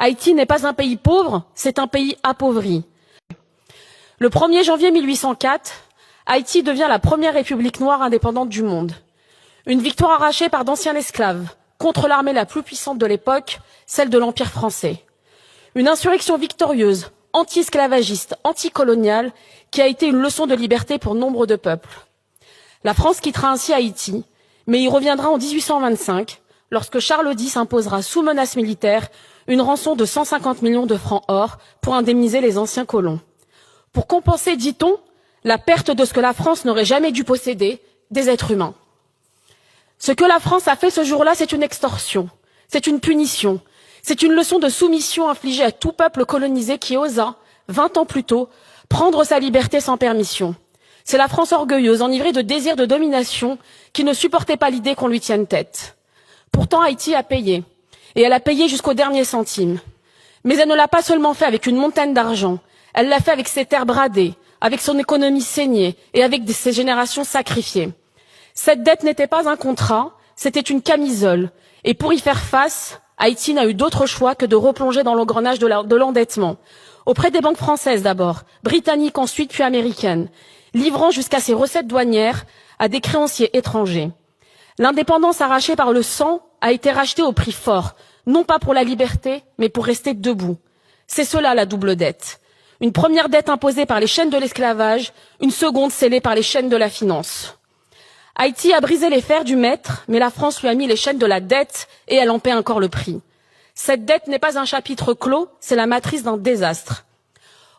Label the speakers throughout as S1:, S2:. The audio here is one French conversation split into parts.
S1: Haïti n'est pas un pays pauvre, c'est un pays appauvri. Le 1er janvier 1804, Haïti devient la première république noire indépendante du monde. Une victoire arrachée par d'anciens esclaves contre l'armée la plus puissante de l'époque, celle de l'Empire français. Une insurrection victorieuse, anti-esclavagiste, anticoloniale, qui a été une leçon de liberté pour nombre de peuples. La France quittera ainsi Haïti, mais y reviendra en 1825, lorsque Charles X imposera sous menace militaire une rançon de 150 millions de francs or pour indemniser les anciens colons. Pour compenser, dit-on, la perte de ce que la France n'aurait jamais dû posséder, des êtres humains. Ce que la France a fait ce jour-là, c'est une extorsion, c'est une punition, c'est une leçon de soumission infligée à tout peuple colonisé qui osa, 20 ans plus tôt, prendre sa liberté sans permission. C'est la France orgueilleuse, enivrée de désir de domination, qui ne supportait pas l'idée qu'on lui tienne tête. Pourtant, Haïti a payé, et elle a payé jusqu'au dernier centime. Mais elle ne l'a pas seulement fait avec une montagne d'argent, elle l'a fait avec ses terres bradées, avec son économie saignée et avec ses générations sacrifiées. Cette dette n'était pas un contrat, c'était une camisole. Et pour y faire face, Haïti n'a eu d'autre choix que de replonger dans l'engrenage de l'endettement. Auprès des banques françaises d'abord, britanniques ensuite puis américaines, livrant jusqu'à ses recettes douanières à des créanciers étrangers. L'indépendance arrachée par le sang a été rachetée au prix fort, non pas pour la liberté, mais pour rester debout. C'est cela la double dette. Une première dette imposée par les chaînes de l'esclavage, une seconde scellée par les chaînes de la finance. Haïti a brisé les fers du maître, mais la France lui a mis les chaînes de la dette et elle en paie encore le prix. Cette dette n'est pas un chapitre clos, c'est la matrice d'un désastre.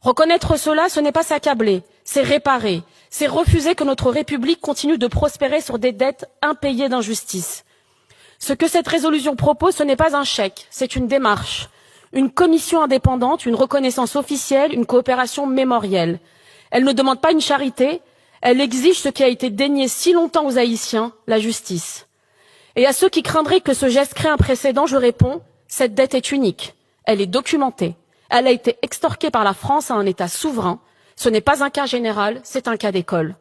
S1: Reconnaître cela, ce n'est pas s'accabler, c'est réparer, c'est refuser que notre République continue de prospérer sur des dettes impayées d'injustice. Ce que cette résolution propose, ce n'est pas un chèque, c'est une démarche, une commission indépendante, une reconnaissance officielle, une coopération mémorielle. Elle ne demande pas une charité, elle exige ce qui a été dénié si longtemps aux Haïtiens, la justice. Et à ceux qui craindraient que ce geste crée un précédent, je réponds, cette dette est unique, elle est documentée, elle a été extorquée par la France à un État souverain, ce n'est pas un cas général, c'est un cas d'école.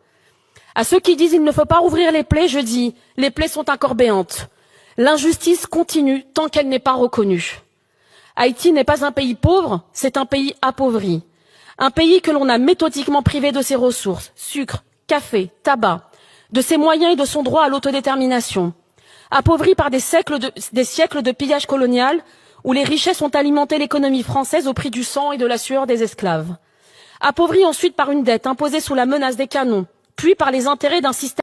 S1: À ceux qui disent il ne faut pas rouvrir les plaies, je dis, les plaies sont encore béantes. L'injustice continue tant qu'elle n'est pas reconnue. Haïti n'est pas un pays pauvre, c'est un pays appauvri. Un pays que l'on a méthodiquement privé de ses ressources, sucre, café, tabac, de ses moyens et de son droit à l'autodétermination. Appauvri par des siècles de pillage colonial où les richesses ont alimenté l'économie française au prix du sang et de la sueur des esclaves. Appauvri ensuite par une dette imposée sous la menace des canons, puis par les intérêts d'un système